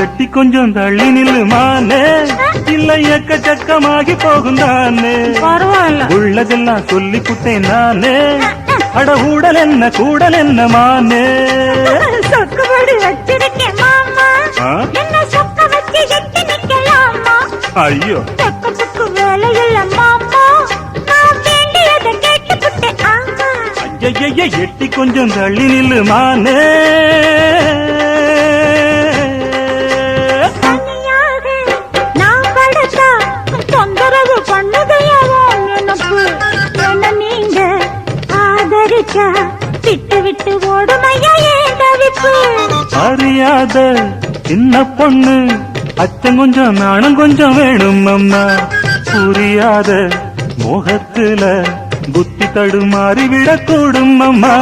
எட்டி கொஞ்சம் தள்ளி நில்லு மானே, இல்ல எக்கச்சக்கமாகி போகும் தானே. பரவாயில்ல, உள்ளதெல்லாம் சொல்லி குட்டேன் நானே, அட ஊடல் என்ன கூடல் என்ன மானே. சொக்குபடி வச்சிருக்கேன் மாமா, என்ன சொக்க வச்சு எட்டி நிக்கலாமா? ஐயோ சொக்கத்துக்கு வேலை இல்ல மாமா, நான் வேண்டியதை கேட்டு புட்டேன். ஆமா ஐய எட்டி கொஞ்சம் தள்ளி நில்லு மானே. விட்டு விட்டு ஓடுமையா தவிப்பு. அறியாத சின்ன பொண்ணு, அச்சம் கொஞ்சம் நாணம் கொஞ்சம் வேணும் அம்மா. புரியாத மோகத்துல புத்தி தடுமாறி விடக்கூடும் அம்மா.